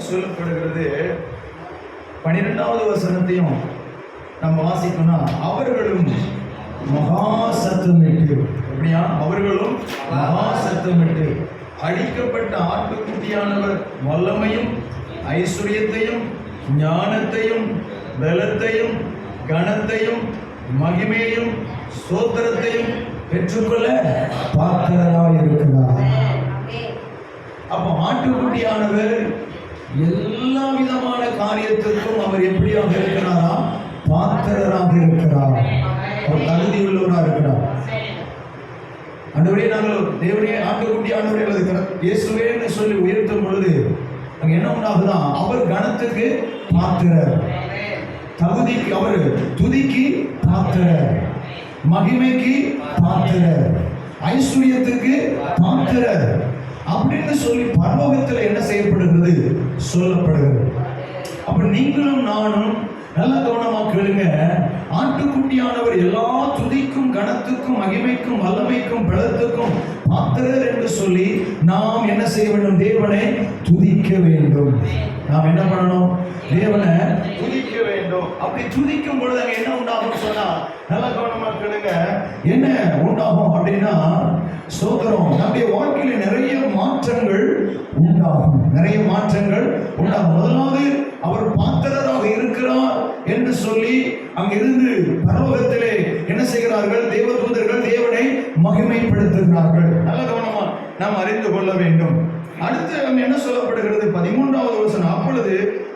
சொல்லப்படுகிறது. 12வது வசனத்தையும் நம்ம வாசிக்கணும்னா, அவர்களும் மகா சத்தமிட்டு, எப்படியா அவர்களும் மகா சத்தமிட்டு, அடிக்கப்பட்ட ஆட்டுக்குட்டியானவர் வல்லமையும் ஐஸ்வர்யத்தையும் ஞானத்தையும் பலத்தையும் கனத்தையும் மகிமையையும் ஸ்தோத்திரத்தையும் பெற்றுக்கொள்ள பாத்திரராய் இருக்கிறார். அப்போ ஆட்டுக்குட்டியானவர் எல்லா விதமான காரியத்திற்கும் அவர் எப்படியாக இருக்கிறாரா? பாத்திரராக இருக்கிறார். அவர் தகுதி உள்ளவராக இருக்கிறார். ஆண்டவரே, நாங்கள் தேவனே ஆட்டுக்குட்டியானவரே இருக்கிறார் இயேசுவேன்னு சொல்லி உயர்த்தும் பொழுது அங்க என்ன உண்டாகுதான்? அவர் கனத்துக்கு பாத்திரர், தகுதிக்கு, அவர் துதிக்கு பாத்திரர், மகிமைக்கு பாத்திரர், ஐஸ்வர்யத்துக்கு பாத்திரர் அப்படின்னு சொல்லி பரலோகத்தில் என்ன செய்யப்படுகிறது? சொல்லப்படுகிறது. அப்ப நீங்களும் நானும் நல்ல கவனமா கேளுங்க. ஆட்டுக்குட்டியானவர் எல்லா துதிக்கும் கனத்துக்கும் மகிமைக்கும் வல்லமைக்கும் பலத்துக்கும் பாத்திரர் என்று சொல்லி நாம் என்ன செய்ய வேண்டும்? தேவனை துதிக்க வேண்டும். நாம் என்ன பண்ணணும்? தேவனை துதிக்க வேண்டும். அப்படி துதிக்கும் பொழுது அங்க என்ன உண்டாகும் சொன்னா, நல்ல கவனமா கேளுங்க. என்ன உண்டாகும் அப்படின்னா, ஸ்தோத்திரம், நம்முடைய வாழ்க்கையில நிறைய மாற்றங்கள் உண்டாகும். நிறைய மாற்றங்கள் உண்டாகும். முதலாவது, அவர் பாத்திரராக இருக்கிறார் என்று சொல்லி அங்கிருந்து பரலோகத்திலே என்ன செய்கிறார்கள்? தேவதூதர்கள் தேவனை மகிமைப்படுத்துகிறார்கள். நல்ல கவனமா நாம் அறிந்து கொள்ள வேண்டும். அடுத்து என்ன சொல்லப்படுகிறது? 13வது வசனம், அப்பொழுது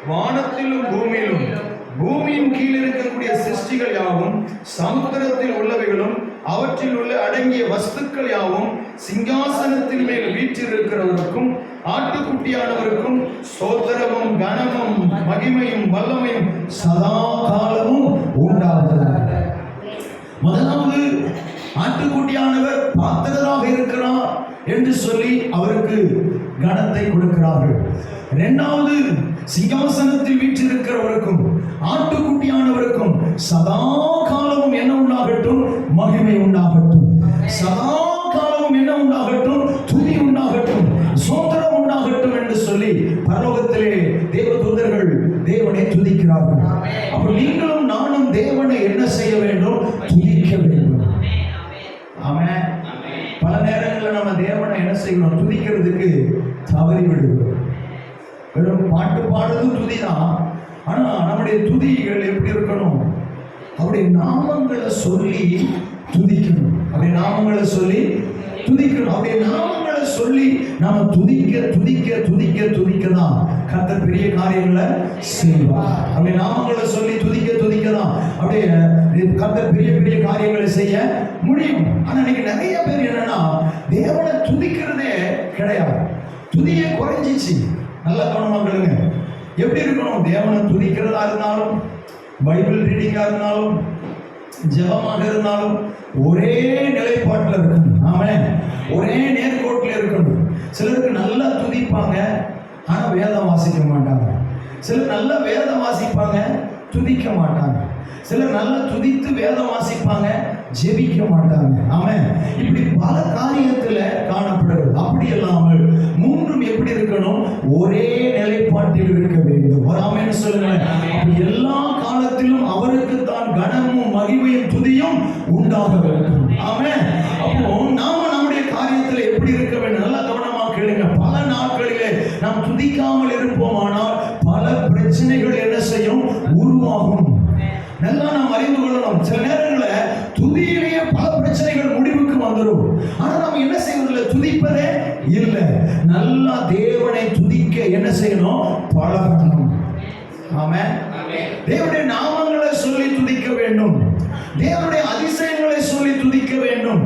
வானத்திலும் பூமியிலும் பூமியின் கீழ் இருக்கக்கூடிய சிருஷ்டிகள் யாவும், சமுத்திரத்தில் உள்ளவைகளும் அவற்றில் உள்ள அடங்கிய வஸ்துக்கள் யாவும், சிங்காசனத்தின் மேல் வீற்றிருக்கிறவருக்கும் ஆட்டுக்குட்டியானவருக்கும் ஸ்தோத்திரமும் கனமும் மகிமையும் வல்லமையும் சதா காலமும் உண்டாவதாக. முதலாவது, ஆட்டுக்குட்டியானவர் பாத்திரராக இருக்கிறார் என்று சொல்லி அவருக்கு கனத்தை கொடுக்கிறார்கள். இரண்டாவது, சிங்காசனத்தில் வீற்றிருக்கிறவருக்கும் ஆட்டுக்குட்டியானவருக்கும் சதா காலமும் என்ன உண்டாகட்டும்? மகிமை உண்டாகட்டும். சதா காலமும் என்ன உண்டாகட்டும்? துதி உண்டாகட்டும், ஸ்தோத்திரம் உண்டாகட்டும் என்று சொல்லி பரலோகத்திலே தேவதூதர்கள் தேவனை துதிக்கிறார்கள். அப்ப நீங்களும் நானும் தேவனை என்ன செய்ய வேண்டும்? துதிக்க வேண்டும். ஆமென். பல நேரங்களில் நம்ம தேவனை என்ன செய்யணும்? துதிக்கிறதுக்கு தவறி விடுகிறோம். வெறும் பாட்டு பாடுறது துதிதான். ஆனா நம்முடைய துதிகள் எப்படி இருக்கணும்? அவருடைய நாமங்களை சொல்லி துதிக்கணும். அவருடைய நாமங்களை சொல்லி துதிக்கணும். அவருடைய நாமங்களை சொல்லி நாம துதிக்க துதிக்க துதிக்க துதிக்க தான் கர்த்தர் பெரிய காரியங்களை செய்வார். அவருடைய நாமங்களை சொல்லி துதிக்க துதிக்க தான் அப்படியே கர்த்தர் பெரிய பெரிய காரியங்களை செய்ய முடியும். ஆனா இன்னைக்கு நிறைய பேர் என்னன்னா, தேவனை துதிக்கிறதே கிடையாது. துதியே குறைஞ்சிச்சு. நல்ல கவனமா கேளுங்க. எப்படி இருக்கணும்? தேவனை துதிக்கிறதா இருந்தாலும், பைபிள் ரீடிங்கா இருந்தாலும், ஜெபமாக இருந்தாலும் ஒரே நிலைப்பாட்டில் இருக்கணும். ஆமென். ஒரே நேர்கோட்டில் இருக்கணும். சிலருக்கு நல்லா துதிப்பாங்க, ஆனா வேதம் வாசிக்க மாட்டாங்க. சிலர் நல்லா வேதம் வாசிப்பாங்க, துதிக்க மாட்டாங்க. சிலர் நல்லா துதித்து வேதம் வாசிப்பாங்க, ஜெபிக்க மாட்டாங்க. ஆமென். இப்படி பல காரியத்துல காணப்படுகிறது. அப்படி இல்லாமல் மூன்றும் எப்படி இருக்கணும்? ஒரே நிலைப்பாட்டில் இருக்க வேண்டும். ஆமென் சொல்லுங்க. எல்லா காலத்திலும் அவருக்கு தான் கனமும் மகிமையும் துதியும் உண்டாக வேண்டும். ஆமென். அப்போ நாம நம்முடைய காரியத்தில் எப்படி இருக்க வேண்டும்? நல்லா கவனமா கேளுங்க. பல நாட்களிலே நாம் துதிக்காமல் இருப்போமானால் பல பிரச்சனைகள் என்ன செய்யும்? உருவாகும். நல்லா நாம் அறிந்து கொள்ளணும். சில நேரங்களில் துதியிலேயே பல பிரச்சனைகள் முடிவுக்கு வந்துடும். ஆனா நம்ம என்ன செய்வதில்லை? துதிப்பதே இல்லை. நல்லா தேவனை துதிக்க என்ன செய்யணும்? பழகணும். ஆமென். தேவனுடைய நாமங்களை சொல்லி துதிக்க வேண்டும். தேவனுடைய அதிசயங்களை சொல்லி துதிக்க வேண்டும்.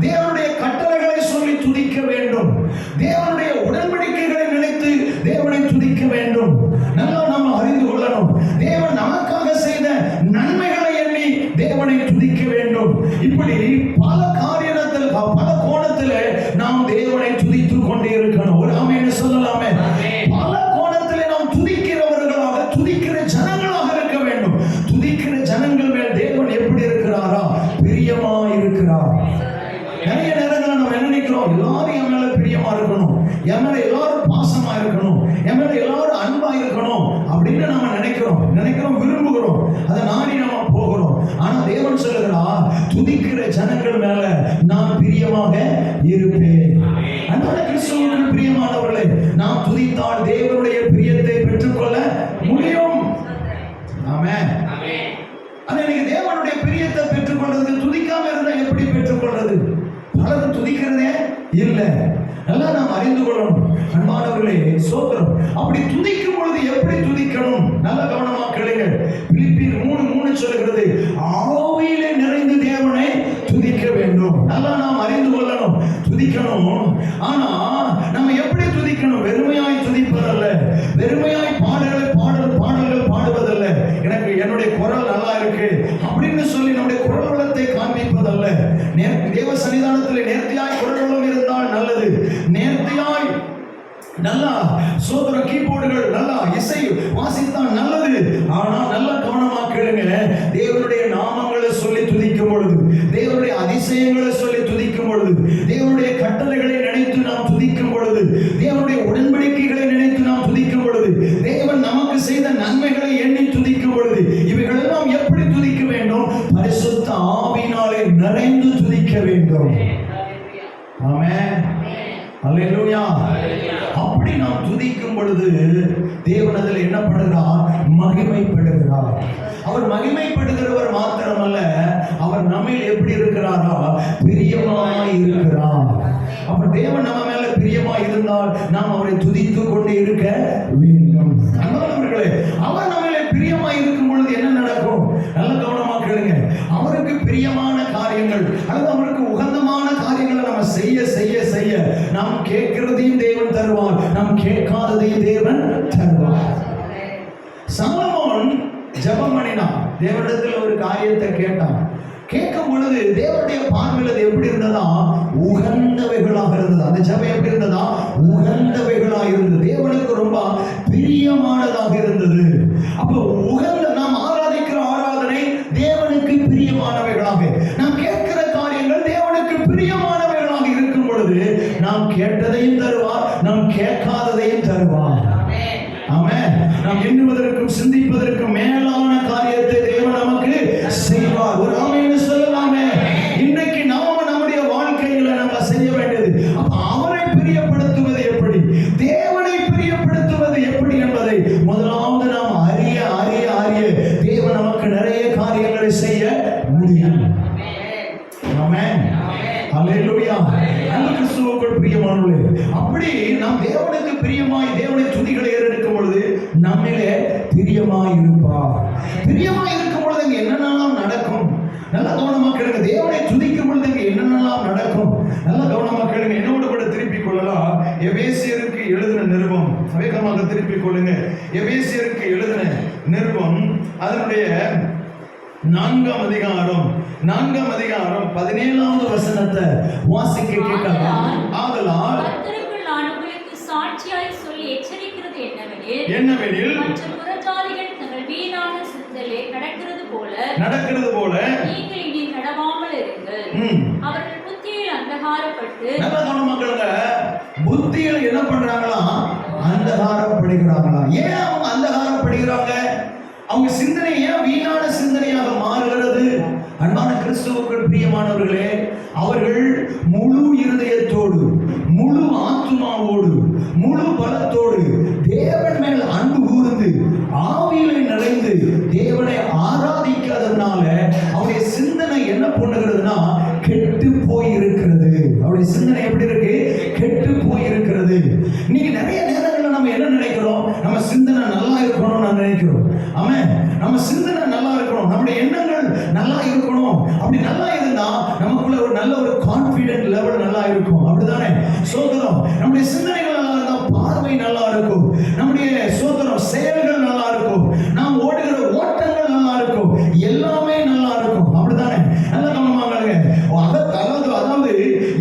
தேவனுடைய கட்டளைகளை சொல்லி துதிக்க வேண்டும். தேவனுடைய உடன்படிக்கைகளை நினைத்து தேவனை துதிக்க வேண்டும். நல்லா நாம் அறிந்து கொள்ளணும். தேவன் நமக்காக செய்த நன்மைகளை எண்ணி தேவனை துதிக்க வேண்டும். இப்படி பல காரியத்தில் பல கோணத்தில் நாம் தேவனை துதித்துக் கொண்டே இருக்கணும். ஒரு ஆமென் சொல்லலாமே. பல கோணத்தில் நாம் துதிக்கிறவர்களாக, துதிக்கிற ஜனங்களாக இருக்க வேண்டும். துதிக்கிற ஜனங்கள் மேல் தேவன் எப்படி இருக்கிறாரா? பிரியமா இருக்கிறார். நிறைய நேரங்களில் நம்ம என்ன நினைக்கிறோம்? எல்லாரும் என் மேல பிரியமா இருக்கணும், என் மேல எல்லாரும் பாசமா இருக்கணும், என் மேல எல்லாரும் அன்பா ஜனங்கள் மேல நான் பிரியமாக இருப்பேன். அன்பான கிறிஸ்துவுக்குள் பிரியமானவர்களே, நாம் துதித்தால் தேவனுடைய பிரியத்தை பெற்றுக்கொள்ள முடியும். ஆமென். ஆனா இன்னைக்கு தேவனுடைய பிரியத்தை பெற்றுக்கொள்றது துதிக்காம இருந்தா எப்படி பெற்றுக்கொள்றது? பலரும் துதிக்கிறதே இல்லை. நல்லா நாம் அறிந்து கொள்ளணும் அன்பானவர்களே. சோத்திரம். அப்படி துதிக்கும் பொழுது எப்படி துதிக்கணும்? நல்ல கவனமா கேளுங்க. பிலிப்பியர் 3:3 சொல்கிறது, ஆவியிலே நிறைந்து தேவனை துதிக்க வேண்டும். நல்லா நாம் அறிந்து கொள்ளணும், துதிக்கணும். ஆனா நம்ம எப்படி துதிக்கணும்? வெறுமையாய் துதிப்பதல்ல, வெறுமையாய் பாடல்கள் பாடுவதல்ல, எனக்கு என்னுடைய குரல் நல்லா இருக்கு அப்படின்னு சொல்லி நம்முடைய குரல் வளத்தை காண்பிப்பதல்ல. தேவ சன்னிதானத்தில் நேர்த்தியாய் குரல் வளம் இருந்தால் நல்லது. நேர்த்தியாய் நல்லா சோதர கீபோர்டுகள் நல்லா இசை வாசித்தான் நல்லது. ஆனா நல்லா கவனமா கேளுங்க. தேவனுடைய நாமங்களை சொல்லி துதிக்கும் பொழுது, தேவனுடைய அதிசயங்களை சொல்லி துதிக்கும் பொழுது, தேவனுடைய கட்டளைகளை நினைத்து நாம் துதிக்கும் பொழுது, தேவனுடைய உடன்படிக்கைகளை நினைத்து நாம் துதிக்கும் பொழுது, தேவன் நமக்கு செய்த நன்மைகளை எண்ணி துதிக்கும் பொழுது, இவைகளெல்லாம் எப்படி துதிக்க வேண்டும்? பரிசுத்த ஆவியினாலே நிறைந்து துதிக்க வேண்டும். ஆமென். அல்லேலூயா. அப்படி நாம் துதிக்கும் பொழுது தேவன் அதில் என்ன பண்ணுகிறார்? மகிமைப்படுகிறார். அவர் மகிமைப்படுகிறவர் மாத்திரமல்ல, அவர் நம்மில் எப்படி இருக்கிறாரா? பிரியமாய் இருக்கிறார். அப்ப தேவன் நம்ம மேல பிரியமாய் இருந்தால் நாம் அவரை துதித்து கொண்டே இருக்க வேண்டும். அன்பானவர்களே, அவர் நம்ம மேல பிரியமாய் இருக்கும் பொழுது என்ன நடக்கும்? நல்ல கவனமா கேளுங்க. அவருக்கு பிரியமான காரியங்கள் அல்லது அவருக்கு உகந்தமான காரியங்களை நம்ம செய்ய செய்ய செய்ய நாம் கேட்கிறதையும் தேவன் தருவார், நாம் கேட்காததையும் தேவன் தருவார். சாலமோன் ஜெபம் பண்ணினான், தேவனிடத்தில் ஒரு காரியத்தை கேட்டான். கேட்கும் பொழுது தேவனுடைய பார்வையில் அது எப்படி இருந்ததா? உகந்தவைகளாக இருந்தது. அந்த ஜெபம் எப்படி இருந்ததா? உகந்தவைகளாக இருந்தது. தேவனுக்கு ரொம்ப பிரியமானதாக இருந்தது. அப்போ உகந்த நாம் ஆராதிக்கிற ஆராதனை தேவனுக்கு பிரியமானவைகளாக, நாம் கேட்கிற காரியங்கள் தேவனுக்கு பிரியமானவைகளாக இருக்கும் பொழுது நாம் கேட்டதையும் தருவார், நாம் கேட்காததையும் தருவார். ஆமென். நாம் எண்ணுவதற்கும் சிந்திப்பதற்கும் மேலான காரியத்தை தேவன் நமக்கு செய்வார். ஒரு ஆமென் சொல்லலாமே. இன்னைக்கு நாம நம்முடைய வாழ்க்கையில நம்ம செய்ய வேண்டியது, அப்ப அவரை பிரியப்படுத்துவது எப்படி, தேவனை பிரியப்படுத்துவது எப்படி என்பதை முதலாவது நாம் அறிய அறிய அறிய தேவன் நமக்கு நிறைய காரியங்களை செய்ய முடியும். ஆமென். அல்லேலூயா. கிறிஸ்துவுக்குள் பிரியமானவர்களே, அப்படி நாம் தேவனுக்கு பிரியமாய் தேவனுடைய துதிகளை ஏறெடுக்கும் பொழுது நம்மிலே பிரியமாய் இருப்பார். பிரியமாய் இருக்கும் பொழுது அங்கே என்னென்னலாம் நடக்கும்? நல்ல கவனமா கேளுங்க. தேவனை துதிக்கும் பொழுது அங்கே என்னென்னலாம் நடக்கும்? நல்ல கவனமா கேளுங்க. என்னோடு கூட திருப்பிக் கொள்ளலாம். எபேசியருக்கு எழுதின நிருபம், வேகமாக திருப்பிக் கொள்ளுங்க. எபேசியருக்கு எழுதின நிருபம் அதனுடைய 4ஆம் அதிகாரம் 17வது வசனத்தை வாசிக்க கேட்கலாம். ஆதலால் கர்த்தருக்குள் நான் உங்களுக்கு சாட்சியாய் சொல்லி எச்சரிக்கிறது என்னவெனில் மற்ற புறஜாதிகள் தங்கள் வீணான சிந்தலே நடக்கிறது போல நீங்கள் இனி நடவாமல் இருங்கள். அவர்கள் புத்தியில் அந்தகாரப்பட்டு, நல்ல கவனமாக்கங்க, புத்தியில் என்ன பண்றாங்களா? அந்தகாரப்படுகிறாங்களா? ஏன் அவங்க அந்தகாரப்படுகிறாங்க? அவங்க சிந்தனை ஏன் வீணான சிந்தனையாக மாறுகிறது? அன்பான கிறிஸ்துவுக்குள் பிரியமானவர்களே, அவர்கள் முழு இருதயத்தோடு, முழு ஆத்துமாவோடு, முழு பலத்தோடு தேவன் மேல் அன்பு கூர்ந்து ஆவியிலே நிறைந்து தேவனை ஆராதிக்காததுனால அவருடைய சிந்தனை என்ன பண்ணுகிறதுனா கெட்டு போய் இருக்கிறது. அவருடைய சிந்தனை எப்படி இருக்கு? கெட்டு போய் இருக்கிறது. இன்னைக்கு நிறைய நேரங்களில் நம்ம என்ன நினைக்கிறோம்? நம்ம சிந்தனை நல்லா இருக்கணும்னு நான் நினைக்கிறோம். ஆமென். நம்ம சிந்தனை நல்லா இருக்கணும், நம்முடைய எண்ணங்கள் நல்லா இருக்கணும். அப்படி நல்லா இருந்தா நமக்குள்ள ஒரு நல்ல ஒரு கான்ஃபிடென்ட் லெவல் நல்லா இருக்கும். அப்படிதானே? சோதரம். நம்முடைய சிந்தனைகள் நல்லா இருந்தா பார்வை நல்லா இருக்கும், நம்முடைய சோதரம் செயல்கள் நல்லா இருக்கும், நாம் ஓடுகிற ஓட்டங்கள் நல்லா இருக்கும், எல்லாமே நல்லா இருக்கும். அப்படிதானே? நல்ல கவனமாங்க. அதாவது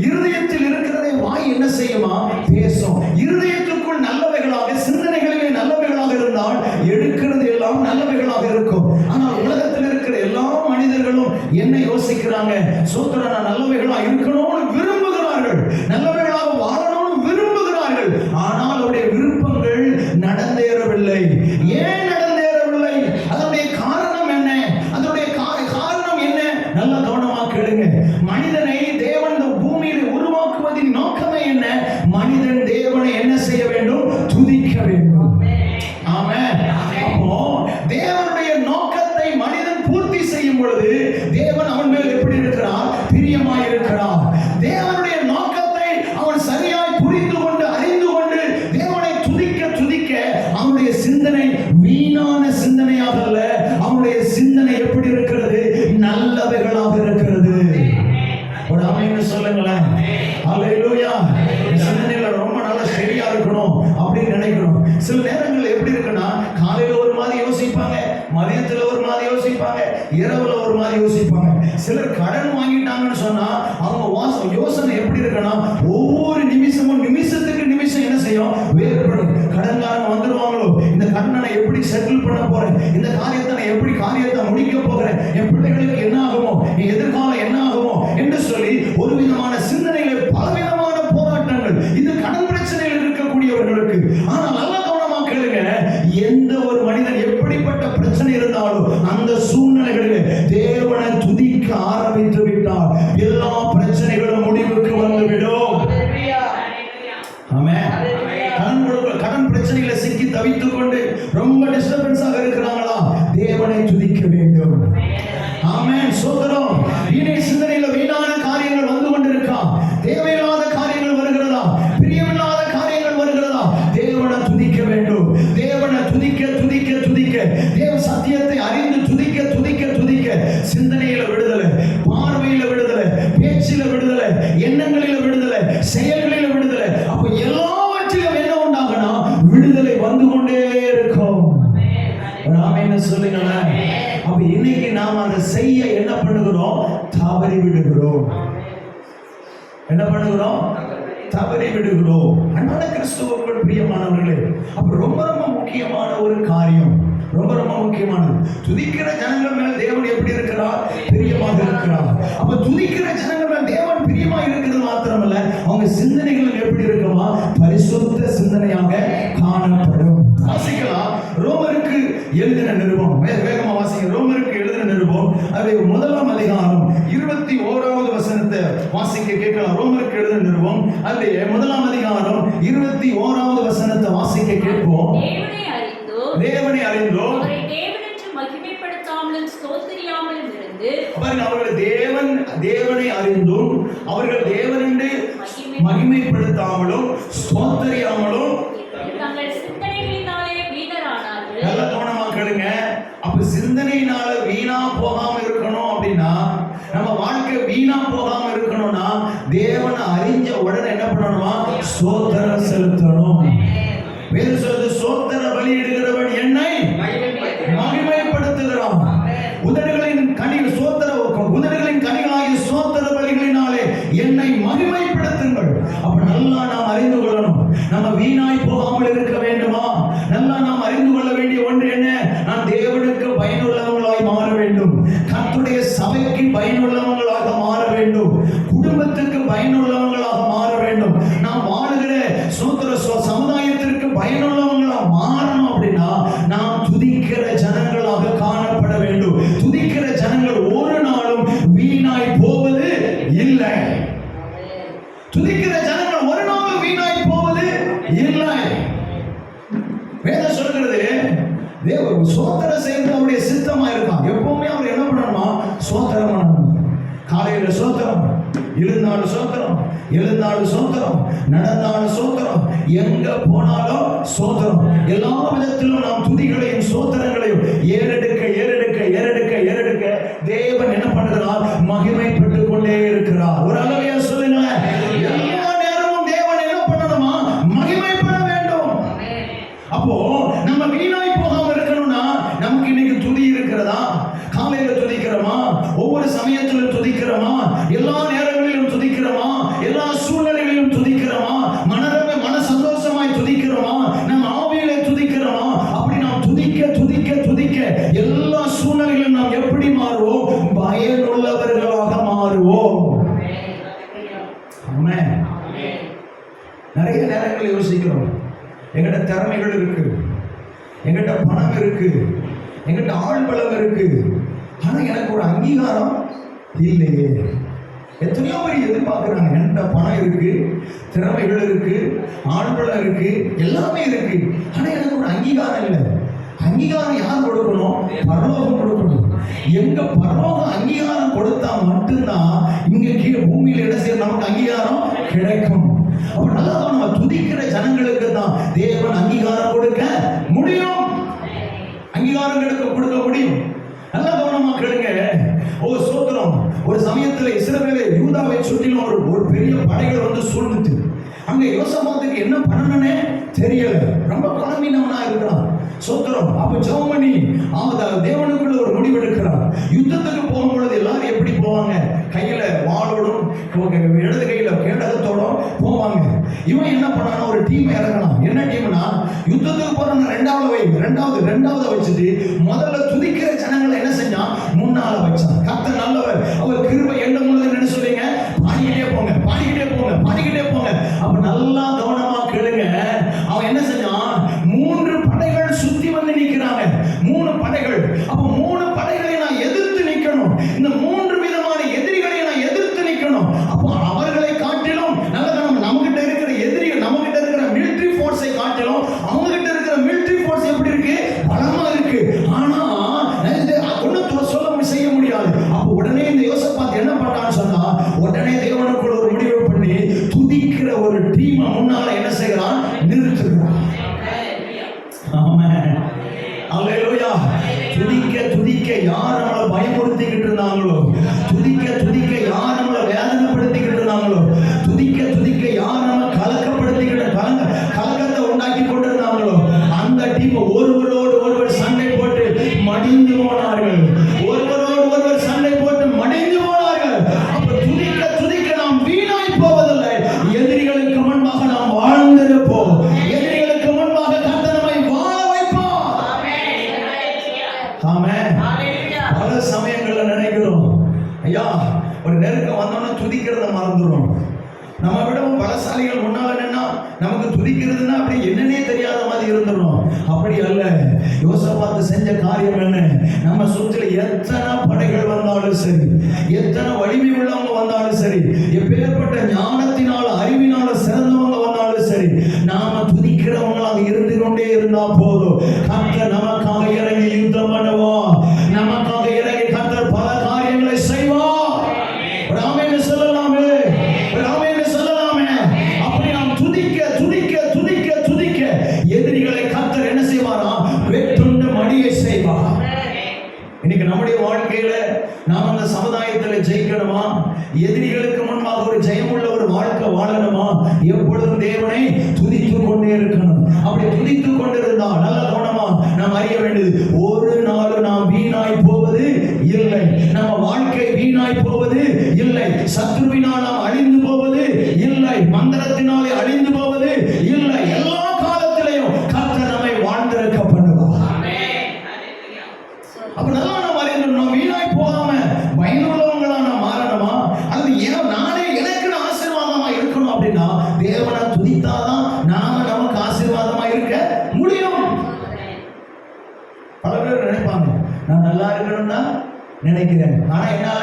இருதயத்தில் இருக்கிறதை வாய் என்ன செய்யுமா? பேசும். இருதயத்துக்குள் நல்லவைகளாக, சிந்தனைகளிலே நல்லவைகளாக இருந்தால் எடுக்கிறது எல்லாம் நல்லவைகளாக இருக்கும். ஆனால் உலகத்தில் இருக்கிற எல்லா மனிதர்களும் என்ன யோசிக்கிறாங்க? சோத்திரம், நான் நல்லவைகளா இருக்கணும்னு விரும்புகிறார்கள், நல்லவைகளாக வாழணும்னு விரும்புகிறார்கள். ஆனால் அவருடைய விருப்பங்கள் நடந்தேறவில்லை. ஏன் நடந்தேறவில்லை? அதனுடைய காரணம் என்ன? அதனுடைய காரணம் என்ன? நல்ல கவனமா கேளுங்க. அவனுடைய சிந்தனை வீணான சிந்தனையாக அல்ல, அவனுடைய சிந்தனை எப்படி இருக்கிறது? நல்லவைகளாக இருக்கிறது. ஒரு ஆமென் சொல்லுங்களேன். ஹல்லேலூயா. சிந்தனையில ரொம்ப நல்லா சரியா இருக்கணும் அப்படின்னு நினைக்கணும். சில நேரங்கள் எப்படி இருக்குன்னா, காலையில ஒரு மாதிரி யோசிப்பாங்க, மதியத்துல ஒரு மாதிரி யோசிப்பாங்க, இரவுல ஒரு மாதிரி யோசிப்பாங்க. சிலர் கடன் வாங்கிட்டாங்கன்னு சொன்னா அவங்க யோசனை எப்படி இருக்குன்னா, ஒவ்வொரு நிமிஷமும் நிமிஷத்துக்கு நிமிஷம் என்ன செய்யும்? வேறுபடும். கடன்காரன் வந்துருவாங்களோ, இந்த கடனை எப்படி செட்டில் பண்ண போறேன், இந்த காரியத்தை நான் எப்படி காரியத்தை முடிக்க போகிறேன், என் பிள்ளைகளுக்கு என்ன ஆகுமோ, என் எதிர்காலம் என்ன ஆகுமோ என்று சொல்லி ஒரு விதமான சிந்தனைகள், பலவிதமான போராட்டங்கள். இது கடன் பிரச்சனையில் இருக்கக்கூடியவர்களுக்கு. ஆனால் நல்ல கவனமா கேளுங்க, எந்த ஒரு மனிதன் எப்படிப்பட்ட பிரச்சனை இருந்தாலும் அந்த சூழ்நிலைகளில் தேவனை துதிக்க ஆரம்பித்து விட்டால் எல்லா பிரச்சனைகளும் முடிவுக்கு வந்துவிடும். கடன் பிரச்சனைகளை சிக்கி தவித்துக் கொண்டு ரொம்ப டிஸ்டர்பன்ஸாக இருக்கிறாங்களா? தேவனை துதிக்க வேண்டும். ஆமென். சோதரம். வீணை சிந்தனையில வீணான காரியங்கள் வந்து கொண்டிருக்கா, தேவையில்லாத காரியங்கள் வருகிறதா, பிரியமில்லாத காரியங்கள் வருகிறதா? தேவனை துதிக்க வேண்டும். தேவனை துதிக்க துதிக்க துதிக்க, தேவ சத்தியத்தை அறிந்து துதிக்க துதிக்க துதிக்க, சிந்தனையில விடுதலை, பார்வையில விடுதலை, பேச்சில விடுதலை, எண்ணங்களில விடுதலை, செயல்களில விடுதலை. அப்ப எல்லாவற்றிலும் என்ன உண்டாகனா? விடுதலை வந்து கொண்டே இருக்கும். ஆமென் சொல்லுங்களேன். அப்ப இன்னைக்கு நாம் அதை செய்ய என்ன பண்ணுகிறோம்? தவறி விடுகிறோம். என்ன பண்ணுகிறோம்? தவறி விடுகிறோம். அன்பான கிறிஸ்துவுக்குள் பிரியமானவர்களே, அப்ப ரொம்ப ரொம்ப முக்கியமான ஒரு காரியம், ரொம்ப ரொம்ப முக்கியமானது. துதிக்கிற ஜனங்கள் மேல் தேவன் எப்படி இருக்கிறார்? பிரியமாக இருக்கிறார். அப்ப துதிக்கிற ஜனங்கள் மேல் தேவன் பிரியமாக இருக்கிறது மாத்திரமல்ல, அவங்க சிந்தனைகள் எப்படி இருக்குமா? பரிசுத்த சிந்தனையாக காணப்படும். வாசிக்கலாம். ரோமருக்கு எழுதின நிருபம், வேகமா வாசிக்க. ரோமருக்கு எழுதின நிருபம், அது 1ஆம் அதிகாரம் 21வது வசனத்தை வாசிக்க கேட்கலாம். ரோமருக்கு எழுதின நிருபம், அது 1ஆம் அதிகாரம் 21வது வசனத்தை வாசிக்க கேட்போம். தேவனை அறிந்தோம், அவரை தேவனென்று மகிமைப்படுத்தாமலும் ஸ்தோத்திரியாமலும் இருந்து. பாருங்க, அவர்கள் தேவனை அறிந்தும் அவர்கள் தேவனென்று மகிமைப்படுத்தாமலும் ஸ்தோத்திரியாமலும் தங்கள் சிந்தனைகளினாலே வீணரானார்கள். நல்ல கவனமா கேளுங்க. அப்ப சிந்தனையினால வீணா போகாம இருக்கணும் அப்படின்னா, நம்ம வாழ்க்கை வீணா போகாம இருக்கணும்னா, தேவனை அறிஞ்ச உடனே என்ன பண்ணணுமா? ஸ்தோத்திரம் செலுத்தணும். வேறு சொல்றது, ஸ்தோத்திர பலியிடுகிறவன் என்னை மகிமைப்படுத்துகிறான். உதடுகளின் கனிகளாகிய ஸ்தோத்திர பலிகளினாலே என்னை மகிமைப்படுத்துங்கள். அப்ப நல்லா நாம் அறிந்து கொள்ளணும், நம்ம வீணாய் போகாமல் இருக்க வேண்டுமா? நல்லா நாம் அறிந்து கொள்ள வேண்டிய ஒன்று என்ன? நான் தேவனுக்கு பயனுள்ளவங்களாய் மாற வேண்டும், கர்த்தருடைய சபைக்கு பயனுள்ளவங்களாக மாற வேண்டும், குடும்பத்துக்கு பயனுள்ளவங்களாக மாற வேண்டும், நாம் வாழுகிற சமுதாயத்திற்கு பயனுள்ளவங்களாக மாறணும். அப்படின்னா நாம் துதிக்கிற ஜனங்களாக காணப்பட வேண்டும். துதிக்கிற ஜனங்கள் ஒரு நாளும் வீணாய் போவது இல்லை. துதிக்கிற ஜனங்கள் ஒரு நாளும் வீணாய் போவது இல்லை. வேதம் சொல்கிறது, தேவன் ஸ்தோத்திரம் செய்து அவருடைய சித்தமா இருக்கான். எப்பவுமே அவர் என்ன பண்ணணுமா? ஸ்தோத்திரம் பண்ணணும். காலையில ஸ்தோத்திரம், எழுந்தாலும் ஸ்தோத்திரம், நடந்தாலும் ஸ்தோத்திரம், எங்க போனாலும் ஸ்தோத்திரம். எல்லா விதத்திலும் நாம் துதிகளையும் ஸ்தோத்திரங்களையும் ஏறெடுக்க ஏறெடுக்க ஏறெடுக்க ஏறெடுக்க தேவன் என்ன பண்ணுகிறார்? மகிமைப்பட்டு கொண்டே இருக்கிறார். ஒரு அளவையா சொல்லுங்களேன். எல்லா நேரமும் தேவன் என்ன பண்ணணுமா? மகிமைப்பட வேண்டும். அப்போ நம்ம வீணாய் போகாம இருக்கணும்னா, நமக்கு இன்னைக்கு துதி இருக்கிறதா? காலையில துதிக்கிறோமா? ஒவ்வொரு சமயத்திலும் துதிக்கிறோமா? எல்லா நேரங்களிலும் துதிக்கிறோமா? எல்லா சூழ்நிலைகளிலும் துதிக்கிறோமா? மன சந்தோஷமாய் துதிக்கிறோமா? நம்ம ஆவியிலே துதிக்கிறோமா? அப்படி நாம் துதிக்க துதிக்க துதிக்க எல்லா சூழ்நிலைகளிலும் நாம் எப்படி மாறுவோம்? பயனுள்ளவர்களாக மாறுவோம். ஆமென். நிறைய நேரங்களில் யோசிக்கிறோம், எங்கிட்ட திறமைகள் இருக்கு, எங்கிட்ட பணம் இருக்கு, எங்கிட்ட ஆள் பலம் இருக்கு, ஆனா எனக்கு ஒரு அங்கீகாரம் இல்லையே. எத்தனையோ பேர் எதிர்பார்க்கிறாங்க, என்கிட்ட பணம் இருக்கு, திறமைகள் இருக்கு, ஆள் பலம் இருக்கு, எல்லாமே இருக்கு, ஆனா எனக்கு ஒரு அங்கீகாரம் இல்லை. அங்கீகாரம் யார் கொடுக்கணும்? பரலோகம் கொடுக்கணும். எங்க பரலோகம் அங்கீகாரம் கொடுத்தா மட்டும்தான் இங்க கீழே பூமியில என்ன செய்ய நமக்கு அங்கீகாரம் கிடைக்கும். அப்ப நல்லா நம்ம துதிக்கிற ஜனங்களுக்கு தான் தேவன் அங்கீகாரம் கொடுக்க முடியும், அங்கீகாரம் கொடுக்க முடியும். நல்லா கவனமா கேளுங்க. ஓ சோத்திரம். ஒரு சமயத்துல இஸ்ரவேலை யூதாவை சுற்றிலும் ஒரு பெரிய படைகள் வந்து சூழ்ந்துட்டு அங்க யோசபாத்துக்கு என்ன பண்ணணும்னே தெரியல, ரொம்ப பலவீனவனா இருக்கிறான். சோத்திரம். அப்ப ஜெபம் பண்ணி தேவனுக்குள்ள ஒரு முடிவு எடுக்கிறார். யுத்தத்துக்கு போகும்பொழுது எல்லாரும் எப்படி போவாங்க? கையில வாளோடும் இடது கையில கேடகத்தோடும் போவாங்க. இவன் என்ன பண்ணானா ஒரு டீம் இறங்கலாம். என்ன டீம்னா, யுத்தத்துக்கு போறோம்னா ரெண்டாவது வச்சுட்டு முதல்ல துதிக்கிற ஜனங்களை என்ன செஞ்சான்? முன்னால வச்சான். கர்த்தர் நல்லவர், அவர் கிருபை எண்ணும் பொழுது என்ன சொல்றீங்க? பாடிக்கிட்டே போங்க, பாடிக்கிட்டே போங்க, பாடிக்கிட்டே போங்க. அப்ப நல்லா கவனமா கேளுங்க. அவன் என்ன செஞ்சான்? 3 படைகள் சுத்தி வந்து நிக்கிறாங்க. 3 படைகள். அப்ப 3 படைகளை நான் எதிர்த்து நிக்கணும். இந்த 3 விதமான எதிரிகளை நான் எதிர்த்து நிக்கணும். அப்போ அவர்களை காட்டிலும் நம்மகிட்ட இருக்கிற எதிரிகள், நம்மகிட்ட இருக்கிற மிலிட்டரி ஃபோர்ஸை காட்டிலும் அவங்க கிட்ட இருக்கிற மிலிட்டரி ஃபோர்ஸ் எப்படி இருக்கு? பலமா இருக்கு. ஆனா ஒன்னும் சொல்ல செய்ய முடியாது. அப்ப உடனே இந்த யோசபாத் என்ன பண்ணான்னு சொன்னா, உடனே தேவனுக்குள்ள ஒரு முடிவு பண்ணி துதிக்கிற ஒரு டீமை முன்னால என்ன செய்யறான்? நிறுத்துகிறான். ஆமென். அல்லேலூயா. துதிக்க யார் நம்மளை பயமுறுத்திக்கிட்டு இருந்தாங்களோ, துதிக்க யார் நம்மளை வேதனைப்படுத்திக்கிட்டு இருந்தாங்களோ, துதிக்க யார் நம்ம கலக்கத்தை உண்டாக்கி கொண்டு இருந்தாங்களோ, அந்த டீம் ஒருவரோடு ஒருவர் சண்டை போட்டு மடிந்து போனார்கள். ஒருவரோடு ஒருவர் சண்டை போட்டு மடிந்து போனார்கள். அப்ப துதிக்க நாம் வீணாய் போவதில்லை. எதிரிகளுக்கு முன்பாக நாம் வாழ்ந்திருப்போம். எதிரிகளுக்கு முன்பாக கர்த்தர் நம்மை வாழ வைப்பார். ஆமென். பல சமயங்கள்ல நினைக்கிறோம், ஐயா ஒரு நெருக்கம் வந்தோம்னா துதிக்கிறத மறந்துடும். நம்ம விடவும் பலசாலிகள் முன்னால நின்னா நமக்கு துதிக்கிறதுன்னா அப்படி என்னன்னே தெரியாத மாதிரி இருந்துடும். அப்படி அல்ல. யோசபாத்து செஞ்ச காரியம் என்ன? நம்ம சுற்றில எத்தனை படைகள் வந்தாலும் சரி, எத்தனை வலிமை உள்ளவங்க வந்தாலும் சரி, எப்பேற்பட்ட ஞானத்தினால அறிவினால சிறந்தவங்க வந்தாலும் சரி, நாம துதிக்கிறவங்களாக இருந்து கொண்டே இருந்தா போதும். கர்த்தர் நமக்காக இறங்கி யுத்தம் பண்ணுவோம். நமக்காக இறங்கி கர்த்தர் பல காரியங்களை செய்வார். ஆமென் சொல்லலாமே, ஆமென் சொல்லலாமே. அப்படி நாம் துதிக்க எதிரிகளை கர்த்தர் என்ன செய்வாரா? வெட்டுண்ட மடியை செய்வார். இன்னைக்கு நம்முடைய வாழ்க்கையில நாம் அந்த சமுதாயத்தில் ஜெயிக்கணுமா? எதிரிகளுக்கு முன்பாக ஒரு ஜெயமுள்ள ஒரு வாழ்க்கை வாழணுமா? எப்பொழுதும் தேவனை துதித்து கொண்டே இருக்கணும். அப்படி துதித்து கொண்டிருந்தால் நல்ல கவனமா நாம் அறிய வேண்டியது, ஒரு நாள் நாம் வீணாய் போவது இல்லை. நம்ம வாழ்க்கை வீணாய் போவது இல்லை. சத்துருவினால் நாம் அழிந்து போவது இல்லை. மந்திரத்தினாலே அழிந்து போவது இல்லை. எல்லா காலத்திலையும் கர்த்தர் நம்மை வாழ்ந்திருக்க பண்ணுவார். அப்ப நல்லா நாம் அறிந்துடணும். வீணாய் போகாம பயனுள்ளவங்களா நாம் மாறணுமா? அது நானே எனக்கு ஆசீர்வாதமா இருக்கணும் அப்படின்னா தேவனை துதித்தாதான் நாம நமக்கு ஆசீர்வாதமா இருக்க முடியும். பல பேர் நினைப்பாங்க, நான் நல்லா இருக்கணும் தான் நினைக்கிறேன், ஆனா என்னால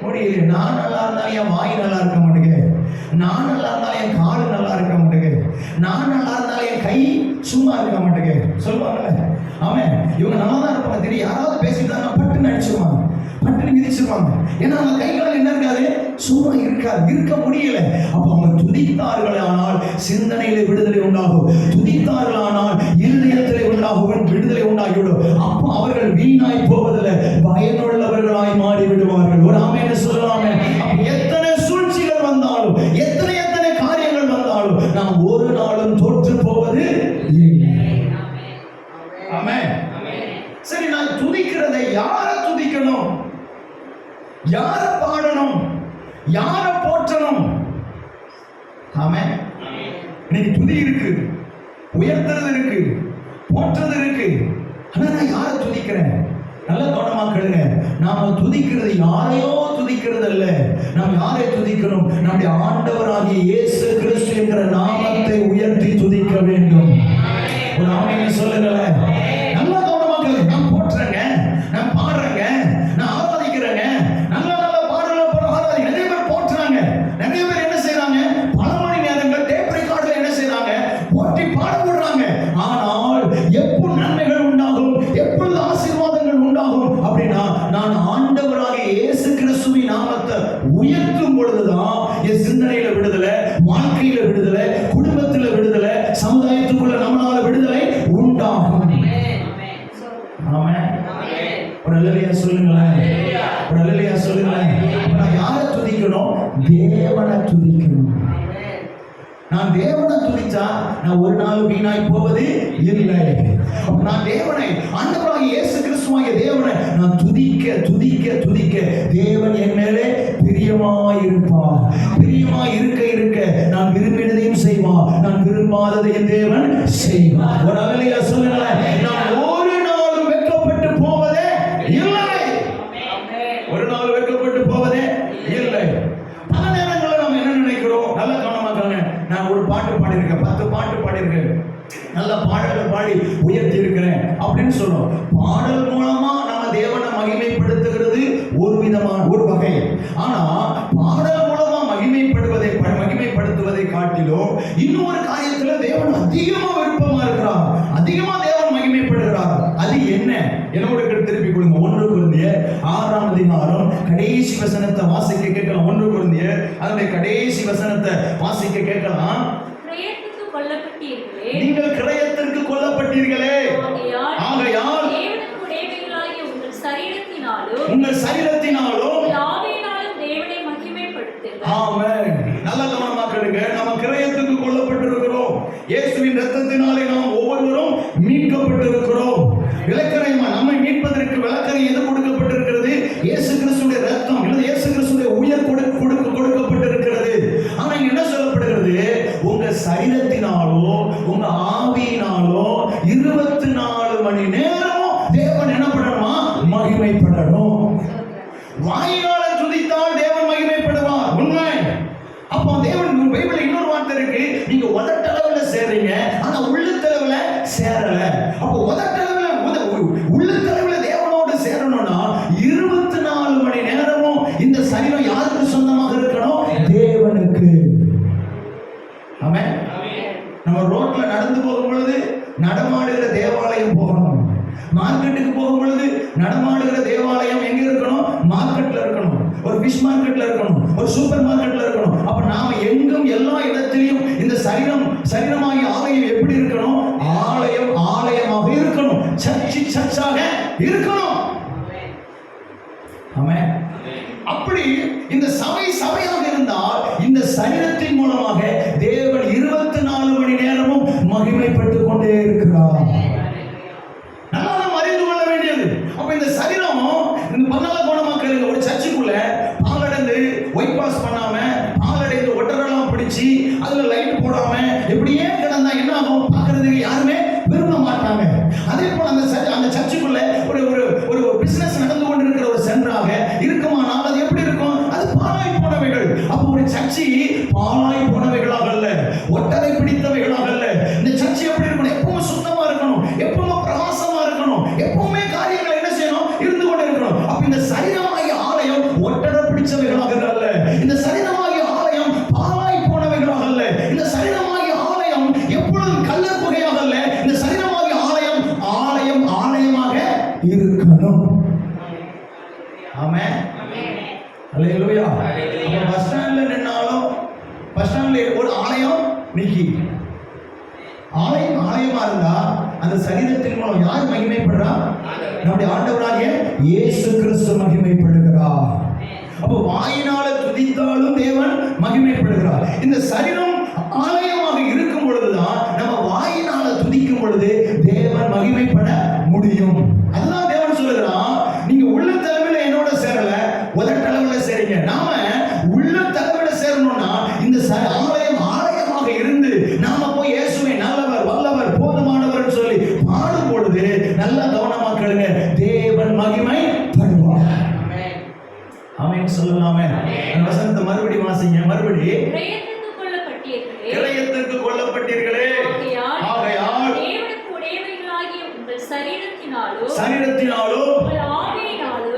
முடியல. நான் நல்லா இருந்தாலும் என் வாய் நல்லா இருக்க மாட்டேங்குது, நான் நல்லா இருந்தாலும் என் கால் நல்லா இருக்க மாட்டேங்குது, நான் நல்லா இருந்தாலும் என் கை சும்மா இருக்க மாட்டேங்குது சொல்லுவாங்கல்ல. அவன் இவங்க நல்லா தான் இருப்பாங்க, தெரியும் யாராவது பேசிட்டு பட்டுன்னு அடிச்சிருவாங்க, பட்டுன்னு மிதிச்சிருவாங்க. ஏன்னா அவங்க கைகள் என்ன இருக்காது? சும்மா இருக்க முடியல. அப்ப அவங்க துதித்தார்கள் ஆனால் சிந்தனையில விடுதலை உண்டாகும். துதித்தார்கள் ஆனால் இருதயத்திலே உண்டாகும் விடுதலை உண்டாகிவிடும். அப்போ அவர்கள் வீணாய் போவதில்லை, பயனுள்ளவர்களாய் மாறி விடுவார்கள். ஒரு ஆமென் சொல்லலாமே. எத்தனை சூழ்ச்சிகள் வந்தாலும், எத்தனை காரியங்கள் வந்தாலும் நாம் ஒரு நாளும் தோற்று போவது இல்லை. ஆமென். சரி, நான் துதிக்கிறதை யாரை துதிக்கணும்? யாரை பாடணும்? யாரை போற்றணும்? ஆமென். இன்னைக்கு துதி இருக்கு, உயர்த்துறது இருக்கு, போற்றது இருக்கு. ஆனா நான் யாரை துதிக்கிறேன்? நல்ல கவனமா கேளுங்க. நாம துதிக்கிறது யாரையோ துதிக்கிறது அல்ல. நாம் யாரை துதிக்கிறோம்? நம்முடைய ஆண்டவராகிய இயேசு கிறிஸ்து என்கிற நாமத்தை உயர்த்தி துதிக்க வேண்டும். ஒரு ஆமென் சொல்லுங்களேன். நல்ல கவனமா கேளுங்க. நான் போற்றுறேங்க, நான் பாடுறேங்க, நான் ஆராதிக்கிறேங்க, நல்ல பாடல ஆராதி. நிறைய பேர் போற்றுறாங்க. நிறைய பேர் என்ன செய்யறாங்க? பல மணி நேரங்கள் டேப் ரெக்கார்ட்ல என்ன செய்யறாங்க? போட்டி பாட போடுறாங்க. ஆனால் எப்போ நன்மைகள் உண்டாகும், எப்பொழுது ஆசீர்வாதங்கள் உண்டாகும் அப்படின்னா நான் ஆண்டவராகிய இயேசு கிறிஸ்துவின் நாமத்தை உயர்த்தும் பொழுதுதான் என் சிந்தனையில விடுதலை, வாழ்க்கையில அல்லேலூயா சொல்லுங்களேன். ஒரு அல்லேலூயா சொல்லுங்களேன். நான் யாரை துதிக்கணும்? தேவனை துதிக்கணும். நான் தேவனை துதிச்சா நான் ஒரு நாள் வீணாய் போவது இல்லை. நான் தேவனை, ஆண்டவராகிய இயேசு கிறிஸ்துவாகிய தேவனை நான் துதிக்க துதிக்க துதிக்க தேவன் என் மேலே பிரியமாய் இருப்பார். பிரியமாய் இருக்க இருக்க நான் விரும்பினதையும் செய்வார், நான் விரும்பாததையும் தேவன் செய்வார். ஒரு அல்லேலூயா சொல்லுங்களேன். நான் ஒரு நாள் வெட்கப்பட்டு போவதே இல்லை. ஒரு நாள் வெட்கப்பட்டு போவதே இல்லை. பல நேரங்களில் நாம் என்ன நினைக்கிறோம்? நல்ல கவனமாக்காங்க. நான் ஒரு பாட்டு பாடியிருக்கேன், 10 பாட்டு பாடியிருக்கேன், நல்ல பாடல்கள் பாடி உயர்த்தி இருக்கிறேன் அப்படின்னு சொல்றோம். பாடல் மூலமா நம்ம தேவனை மகிமைப்படுத்துகிறது ஒரு விதமான ஒரு வகை. ஆனா பாடல் மூலமா மகிமைப்படுத்துவதை காட்டிலும் இன்னொரு காரியத்துல தேவன் அதிகமா விருப்பமா இருக்கிறார், அதிகமா தேவன் மகிமைப்படுகிறார். அது என்ன? என்னோட திருப்பி கொடுங்க. 1 கொரிந்தியர் 6ஆம் அதிகாரம் கடைசி வசனத்தை வாசிக்க கேட்கலாம். 1 கொரிந்தியர் அதனுடைய கடைசி வசனத்தை வாசிக்க கேட்கலாம். நீங்கள் கிரயத்திற்கு கொல்லப்பட்டீர்களே, ஆகையால் உங்கள் சரீரத்தினாலும் தேவனை மகிமைப்படுத்துங்கள். ஆமென். நல்ல கவனமாக்குங்க. நம்ம கிரயத்துக்கு கொல்லப்பட்டிருக்கிறோம். இயேசுவின் இரத்தத்தினாலே நாம் ஒவ்வொருவரும் மீட்கப்பட்டிருக்கிறோம். விலக்கரைமா நம்மை மீட்பதற்கு விலக்கரை எது கொடுக்கப்பட்டிருக்கிறது? இயேசு கிறிஸ்துவின் இரத்தம் இல்ல இயேசு கிறிஸ்துவின் உயிர் கொடுக்கப்பட்டிருக்கிறது. ஆனா இங்க என்ன சொல்லப்படுகிறது? உங்க சரீரத்தினாலோ உங்க ஆவியினாலோ 24 மணி நேரமும் தேவன் என்ன பண்ணணுமா? மகிமைப்படணும். வாயினால துதித்தால் தேவன் மகிமைப்படுவார். உண்மை. அப்போ தேவன் பைபிள்ல இன்னொரு வார்த்தை இருக்கு, நீங்க உதட்டளவுல சேர்றீங்க ஆனா உள்ளத்தளவுல சேரல. அப்போ உதட்டளவுல உள்ளத்தளவுல தேவனோடு சேரணும்னா 24 மணி நேரமும் இந்த சரீரம் யாருக்கு சொந்தமாக இருக்கணும்? தேவனுக்கு. ஆமென். நம்ம ரோட்ல நடந்து போகும் பொழுது நடமாடுகிற தேவாலயம் போகணும். மார்க்கெட்டுக்கு போகும் பொழுது நடமாடுகிற தேவாலயம் எங்க இருக்கணும்? மார்க்கெட்ல இருக்கணும். ஒரு ஃபிஷ் மார்க்கெட்ல இருக்கணும், ஒரு சூப்பர் மார்க்கெட்ல இருக்கணும். அப்ப நாம எங்கும் எல்லா இடத்திலும் இந்த சரீரமாகிய ஆலயம் எப்படி இருக்கணும்? ஆலயமாக இருக்கணும். சர்ச்சாக இருக்கணும். ஆமென். அப்படி இந்த சபையாக இருந்தால் இந்த சரீரத்தின் மூலமாக தேவன் 24 மணி நேரமும் மகிமைப்பட்டுக் கொண்டே இருக்கிறார். நல்லா நம்ம அறிந்து கொள்ள வேண்டியது. அப்ப இந்த சரீரம் இந்த பன்னல கோணமாக்கள் ஒரு சர்ச்சுக்குள்ள பாலடைந்து ஒயிட் வாஷ் பண்ணாம பாலடைந்து ஒட்டரெல்லாம் பிடிச்சி அதுல லைட் போடாம எப்படியே கிடந்தா என்ன ஆகும்? பார்க்கறதுக்கு யாருமே விரும்ப மாட்டாங்க. அதே போல அந்த சர்ச்சுக்குள்ள ஒரு பிசினஸ் நடந்து கொண்டிருக்கிற ஒரு சென்டராக இருக்குமானால் அது எப்படி இருக்கும்? அது பாழாய் போனவைகள். அப்போ ஒரு சர்ச்சி பாழாய் போனவைகளாக அல்ல, ஒட்டரை பிடித்தவைகளாக அல்ல. இந்த சர்ச்சி எப்படி இருக்கணும்? எப்பவும் சுத்தமா இருக்கணும், எப்பவும் பிரகாசமா இருக்கணும், எப்பவுமே காரியங்கள் என்ன செய்யணும்? இருந்து கொண்டு இருக்கணும். அப்ப இந்த சரீரமாகிய ஆலயம் ஒட்டரை பிடிச்சவைகளாக அல்ல, இந்த சரீரமாகிய ஆலயம் பாழாய் போனவைகளாக அல்ல, இந்த சரீரமாகிய ஆலயம் எப்பொழுதும் கல்லர் புகையாக அல்ல, இந்த சரீரமாகிய ஆலயமாக இருக்கணும். ஆமென். அல்லேலூயா. பஸ் ஸ்டாண்ட்ல நின்னாலும் பஸ் ஸ்டாண்ட்ல ஒரு ஆலயம் நிக்கி ஆலயமா இருந்தா அந்த சரீரத்தின் மூலம் யார் மகிமைப்படுறா? நம்முடைய ஆண்டவராகிய இயேசு கிறிஸ்து மகிமைப்படுகிறார். அப்போ வாயினால துதித்தாலும் தேவன் மகிமைப்படுகிறார். இந்த சரீரம் ஆலயமாக இருக்கும் பொழுதுதான் நம்ம வாயினால துதிக்கும் பொழுது தேவன் மகிமைப்பட முடியும். அதுதான் தேவன் சொல்லுகிறான், நீங்க உள்ள தலைமையில என்னோட சேரல, உதட்டளவுல சேருங்க. நாம உள்ள தலைமையில சேரணும்னா இந்த ஆலயமாக இருந்து நாம போய் இயேசுவை நல்லவர் வல்லவர் போதுமானவர் சொல்லி பாடும் பொழுது நல்ல கவனமா கேளுங்க, தேவன் மகிமைப்படுவார். ஆமென் சொல்லலாமே. அந்த வசனத்தை மறுபடியும் வாசிங்க. மறுபடியும் கிரயத்திற்கு கொல்லப்பட்டீர்களே, ஆகையால் தேவனுக்கு உடையவைகளாகிய உங்கள் சரீரத்தினாலோ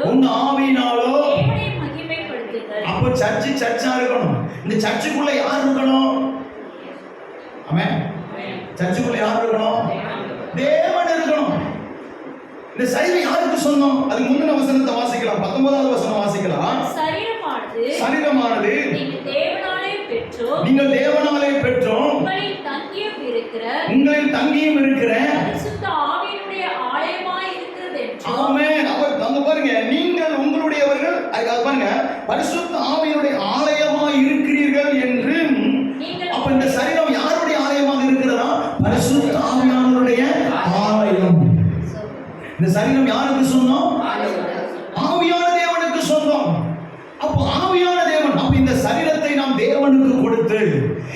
உங்க ஆவியினாலோ தேவனை மகிமைப்படுத்துங்கள். அப்போ சர்ச்சா இருக்கணும். இந்த சர்ச்சுக்குள்ள யார் இருக்கணும்? ஆமென். சர்ச்சுக்குள்ள யார் இருக்கணும்? தேவன் இருக்கணும். இந்த சரீரம் யாருக்கு சொந்தம்? அதுக்கு முந்தின வசனத்தை வாசிக்கலாம். 19வது வசனம் வாசிக்கலாம். சரீரமானது நீங்கள் தேவனாலே பெற்றோம் உங்களில் தங்கியும் இருக்கிற பரிசுத்த ஆவியினுடைய ஆலயமாய் இருக்கிறது. ஆமென். அவர் அங்க பாருங்க, பரிசுத்த ஆவியினுடைய ஆலயமாய் இருக்கிறீர்கள் என்று. அப்ப இந்த சரீரம் யாருடைய ஆலயமாக இருக்கிறதா? பரிசுத்த ஆவியானவருடைய ஆலயம். இந்த சரீரம் யாருக்கு சொந்தம்? ஆவியான தேவனுக்கு சொந்தம். அப்ப ஆவியான தேவன், அப்ப இந்த சரீரத்தை நாம் தேவனுக்கு கொடுத்து,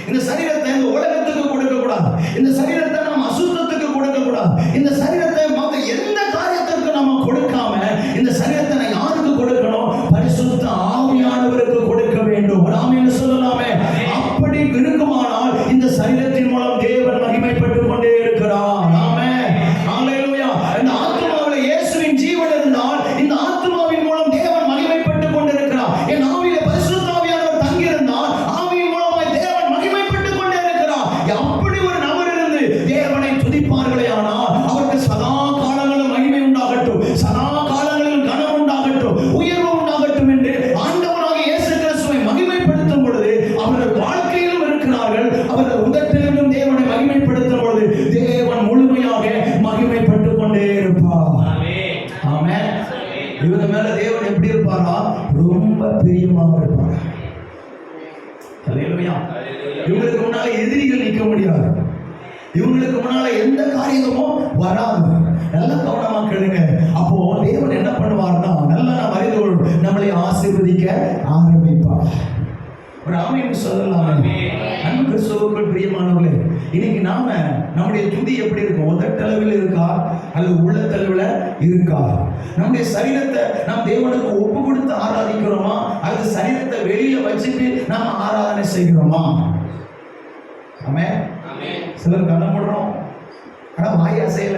இந்த சரீரத்தை இந்த உலகத்துக்கு கொடுக்க கூடாது, இந்த சரீரத்தை நாம் அசுத்தத்துக்கு கொடுக்க கூடாது, இந்த சரீரத்தை மற்ற எந்த காரியத்திற்கு நம்ம கொடுக்காம இந்த சரீரத்தை நான் யாருக்கு கொடுக்கணும்? பரிசுத்த ஆவியானவருக்கு கொடுக்க வேண்டும். ஆமென் சொல்லலாமே. அப்படி இருக்குமானால் இந்த சரீரத்தின் மூலம் தேவன் மகிமைப்பட்டுக் கொண்டே இருக்கிறார். ஆமென், ஹல்லேலூயா. இந்த ஆத்துமாவிலே இயேசுவின் ஜீவன் இருந்தால் இந்த ஆத்துமாவின் மூலம் தேவன் மகிமைப்பட்டுக் கொண்டிருக்கிறார். என் ஆவியிலே பரிசுத்த ஆவியானவர் தங்கி இருந்தால் ஆவியின் மூலமாய் தேவன் மகிமைப்பட்டுக் கொண்டே இருக்கிறார். அப்படி ஒரு நபர் இருந்து தேவனை துதிப்பார்களே ஆனால் அவருக்கு சதா காலங்களிலும் மகிமை உண்டாகட்டும், சதா காலங்களிலும் கனம் உண்டாகட்டும், உயர்வு உண்டாகட்டும் என்று ஆண்டவராகிய இயேசு கிறிஸ்துவை மகிமைப்படுத்தும் பொழுது அவர்கள் வாழ்க்கையிலும் இருக்கிறார்கள், அவர்கள் உதட்டிலும் தேவனை மகிமைப்படுத்தும் பொழுது தேவன் முழுமையாக மகிமைப்பட்டுக் கொண்டே இருப்பார். ஆமென். இவங்க மேல தேவன் எப்படி இருப்பாரா? ரொம்ப பிரியமாக இருப்பார். ஹல்லேலூயா. இவங்களுக்கு முன்னால எதிரிகள் நிற்க முடியாது, இவங்களுக்கு முன்னால எந்த காரியமும் வராது. நல்லா கவனமா கேளுங்க. அப்போ தேவன் என்ன பண்ணுவார்னா, நல்லா நாம் அறிந்து கொள்ளும், நம்மளை ஆசீர்வதிக்க ஆரம்பிப்பார். ஒரு ஆமென் சொல்லலாம். அன்பு கிறிஸ்துவுக்குள் பிரியமானவர்களே, இன்னைக்கு நாம நம்முடைய துதி எப்படி இருக்கும்? உதட்டளவில் இருக்கா அல்லது உள்ளத்தளவில் இருக்கா? நம்முடைய சரீரத்தை நாம் தேவனுக்கு ஒப்பு கொடுத்து ஆராதிக்கிறோமா அல்லது சரீரத்தை வெளியில வச்சுட்டு நாம ஆராதனை செய்கிறோமா? ஆமென். சிலர் கண்ண மூடுறோம், ஆனா வாய் அசையல.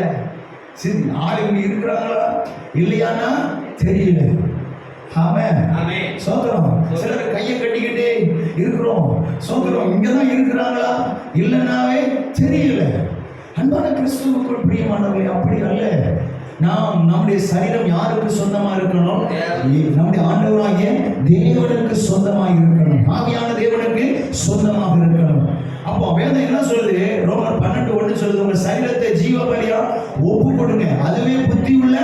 சரி, ஆள் இங்க இருக்கிறாங்களா இல்லையானா தெரியல. ஆமென், சோதரம். சிலர் கையை கட்டிக்கிட்டே இருக்கிறோம், சோதரம் இங்கதான் இருக்கிறாங்களா இல்லைன்னாவே தெரியல. அன்பான கிறிஸ்துவுக்குள் பிரியமானவர்களே, அப்படி அல்ல. நாம் நம்முடைய சரீரம் யாருக்கு சொந்தமா இருக்கணும்? நம்முடைய ஆண்டவராகிய தேவனுக்கு சொந்தமாக இருக்கணும், ஆவியான தேவனுக்கு சொந்தமாக இருக்கணும். அப்போ வேதம் என்ன சொல்லுது? ரோமர் 12:1 சொல்லுது, உங்க சரீரத்தை ஜீவ பலியா ஒப்பு கொடுங்க, அதுவே புத்தி உள்ள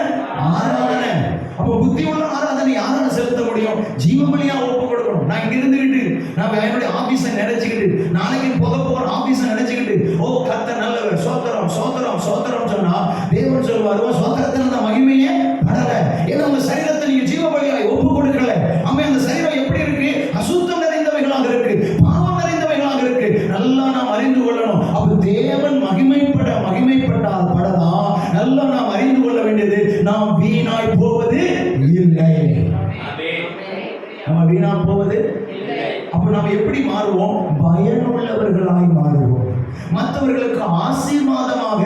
ஆராதனை. அப்போ புத்தி உள்ள ஆராதனை யாரால செலுத்த முடியும்? ஜீவ பலியா ஒப்பு கொடுக்கணும். நான் இங்க இருந்துகிட்டு நான் என்னுடைய ஆபீஸை நினைச்சுக்கிட்டு, நாளைக்கு போக போற ஆபீஸை நினைச்சுக்கிட்டு, ஓ கர்த்தர் நல்லவர், சோத்திரம் சோத்திரம் சோத்திரம் சொன்னா தேவன் சொல்வார், சோத்திரத்தில் அந்த மகிமையே படல. ஏன்னா உங்க சரீரத்தை நீங்க ஜீவ பலியாய் ஒப்பு கொடுக்கல. ஆமா, அந்த சரீரம் எப்படி இருக்கு? அசுத்தம் நிறைந்தவைகளாக இருக்கு, பாவம் நிறைந்தவைகளாக இருக்கு. நல்லா நாம் அறிந்து கொள்ளணும். அப்ப தேவன் மகிமைப்பட்டால் படலாம். நல்லா நாம் அறிந்து கொள்ள வேண்டியது, நாம் வீணாய் போவது இல்லை. நம்ம வீணா போவது இல்லை. அப்ப நாம் எப்படி மாறுவோம்? பயனுள்ளவர்களாய் மாறுவோம், மற்றவர்களுக்கு ஆசீர்வாதமாக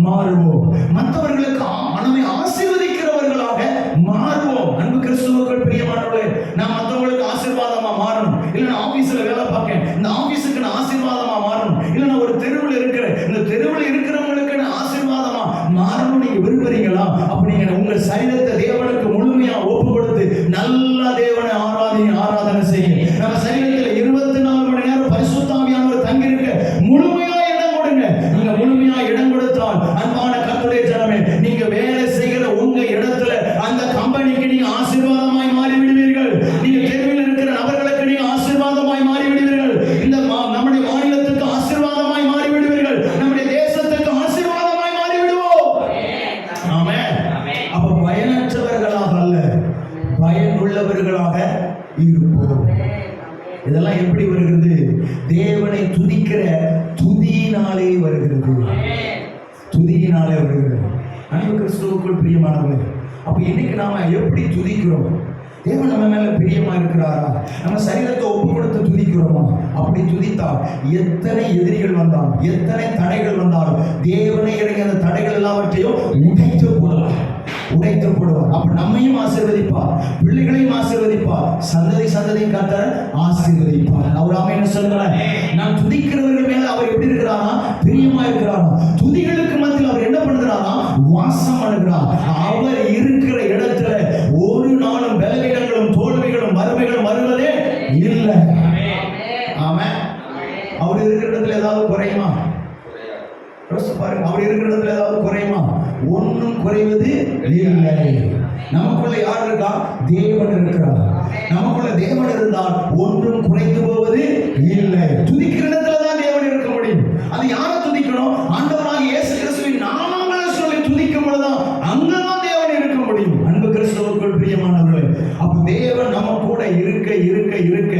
மாறுவோம், மற்றவர்களுக்கு நம்மை ஆசீர்வதிக்கிறவர்களாக மாறுவோம். அன்பு கிறிஸ்துவுக்குள் பிரியமானவர்களே, நான் மற்றவங்களுக்கு ஆசீர்வாதமா மாறணும். இல்ல நான் ஆபீஸ்ல வேலை பார்க்கேன், இந்த ஆபீஸுக்கு நான் ஆசீர்வாதமா மாறணும். இல்ல நான் ஒரு தெருவில் இருக்கிறேன், இந்த தெருவில் இருக்கிறவங்களுக்கு நான் ஆசீர்வாதமா மாறணும் நீங்க விரும்புறீங்களா? அப்ப நீங்க உங்க சரீரத்தை தேவனுக்கு முழுமையா ஒப்பு கொடுத்து நல்லா தேவனை ஆராதனை செய்யுங்க. நம்ம சரீரத்தில் 24 மணி நேரம் பரிசுத்த ஆவியானவர் தங்கி இருக்க முழுமையா இடம் கொடுங்க. நீங்க முழுமையா இடம் கொடுத்தால் அன்பான கர்த்தருடைய ஜனமே, நீங்க வேலை செய்கிற உங்க இடத்துல அந்த கம்பெனிக்கு நீங்க ஆசீர்வாதமாய் மாறி விடுவீர்கள். நீங்க தெருவில் இருக்கிற நபர்களுக்கு நீங்க ஆசீர்வாதமாய் மாறி விடுவீர்கள். இந்த நம்முடைய மாநிலத்துக்கு ஆசீர்வாதமாய் மாறி விடுவீர்கள். நம்முடைய தேசத்துக்கு ஆசீர்வாதமாய் மாறி விடுவோம். ஆமென். அப்ப பயனற்றவர்களாக அல்ல, பயனுள்ளவர்களாக இருப்போம். இதெல்லாம் எப்படி வருகிறது? தேவனை துதிக்கிற துதியினாலே வருகிறது, துதியினாலே வருகிறது. அன்பு கிறிஸ்துவுக்குள் பிரியமானவர்களே, அப்ப இன்னைக்கு நாம எப்படி துதிக்கிறோம்? தேவன் நம்ம மேல பிரியமா இருக்கிறாரா? நம்ம சரீரத்தை ஒப்பு கொடுத்து துதிக்கிறோமா? அப்படி துதித்தால் எத்தனை எதிரிகள் வந்தாலும், எத்தனை தடைகள் வந்தாலும் தேவனை இறங்கி அந்த தடைகள் எல்லாவற்றையும் உடைத்து போடுவார். அப்ப நம்மையும் ஆசீர்வதிப்பார், பிள்ளைகளையும் ஆசீர்வதிப்பார், சந்ததி கர்த்தர் ஆசீர்வதிப்பார். அவர் ஆமென் சொல்றார். நாம் துதிக்கிறவர்கள் மேல அவர் எப்படி இருக்கிறாரா? பிரியமா இருக்கிறாரா? துதிகளுக்கு மத்தியில் அவர் என்ன பண்ணுகிறாரா? வாசம் பண்ணுகிறார். அவர் இருக்கிற இடத்துல ஒரு நாளும் பலவீனங்களும் தோல்விகளும் வறுமைகளும் வருவதே இல்லை. ஆமென். அவர் இருக்கிற இடத்துல ஏதாவது குறையுமா? பாருங்க, அவர் இருக்கிற இடத்துல ஏதாவது குறையுமா? ஒன்றும் குறைவது இல்லை. நமக்குள்ள யார் இருக்கா? தேவன் இருக்கிறார். நமக்குள்ள தேவன் இருந்தால் ஒன்றும் குறைந்து போவது இல்லை. துதிக்கிற இடத்துல தான் தேவன் இருக்க முடியும். அது யாரை துதிக்கணும்? ஆண்டவராகிய இயேசு கிறிஸ்துவின் நாமங்களை சொல்லி துதிக்கும் பொழுதுதான் அங்கதான் தேவன் இருக்க முடியும். அன்பு கிறிஸ்துவுக்குள் பிரியமானவர்களே, அப்ப தேவன் நம்ம கூட இருக்க இருக்க இருக்க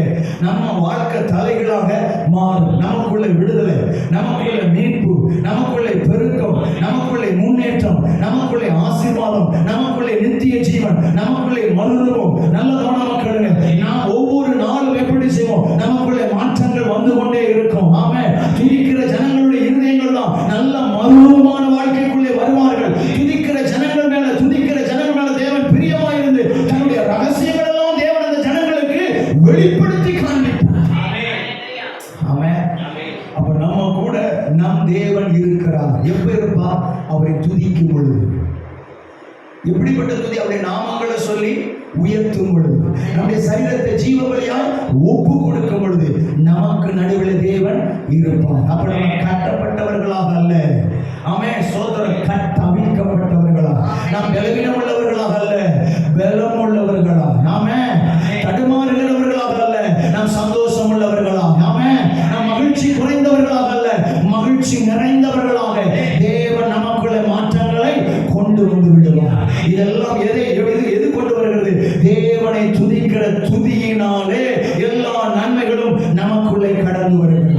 நம்ம வாழ்க்கை தலைகளாக மாறும். நமக்குள்ள விடுதலை, நமக்குள்ள மீட்பு, நமக்குள்ள பெருக்கம், நமக்குள்ள முன்னேற்றம், நமக்குள்ள ஆசீர்வாதம், நமக்குள்ள நித்திய ஜீவன், நமக்குள்ள மறுரூபம். நல்ல கவனமா கேளுங்க. நாம் ஒவ்வொரு நாளும் எப்படி செய்வோம்? நமக்குள்ள மாற்றங்கள் வந்து கொண்டே இருக்கும். ஆமென். துதிக்கிற ஜனங்களுடைய இருதயங்கள் தான் நல்ல மறுரூபமான வாழ்க்கைக்குள்ளே வருவார்கள். துதிக்கிற ஜனங்கள் மேல தேவன் பிரியமா இருந்து தன்னுடைய ரகசியங்கள் எல்லாம் தேவன் அந்த ஜனங்களுக்கு வெளிப்படுத்தி காண்பிப்பார். ஆமென். அப்ப நம்ம கூட நம் தேவன் இருக்கிறார். எப்ப இருப்பா? அவரை துதிக்கும் பொழுது. எப்படிப்பட்ட துதி? அவருடைய நாமங்களை சொல்லி உயர்த்தும் பொழுது, நம்முடைய சரீரத்தை ஜீவ பலியாய் ஒப்பு கொடுக்கும் பொழுது நமக்கு நடுவில் தேவன் இருப்பார். அப்ப நம்ம கட்டப்பட்டவர்களாக அல்ல. ஆமென். சோதரர் கட்டவிழ்க்கப்பட்டவர்களா, நாம் பலவீனம் உள்ளவர்களாக அல்ல, பலம் உள்ளவர்களா. ஆமென். தடுமாறுகிறவர்களாக அல்ல, நாம் சந்தோஷம் உள்ளவர்களா. ஆமென். நாம் மகிழ்ச்சி குறைந்தவர்களாக அல்ல, மகிழ்ச்சி நிறைந்தவர்களாக தேவன் நமக்குள்ள மாற்றங்களை கொண்டு வந்து விடுவார். இதெல்லாம் எது கொண்டு வருகிறது? தேவனை துதிக்கிற துதியினாலே எல்லா நன்மைகளும் நமக்குள்ளே கடந்து வருகிறது.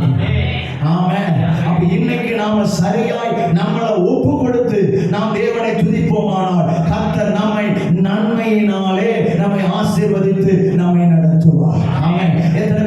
ஆமென். அப்ப இன்னைக்கு நாம சரியாய் நம்மளை ஒப்பு கொடுத்து நாம் தேவனை துதிப்போமானால் கர்த்தர் நம்மை நன்மையினாலே நம்மை ஆசீர்வதித்து நம்மை நடத்துவார். ஆமென். எத்தனை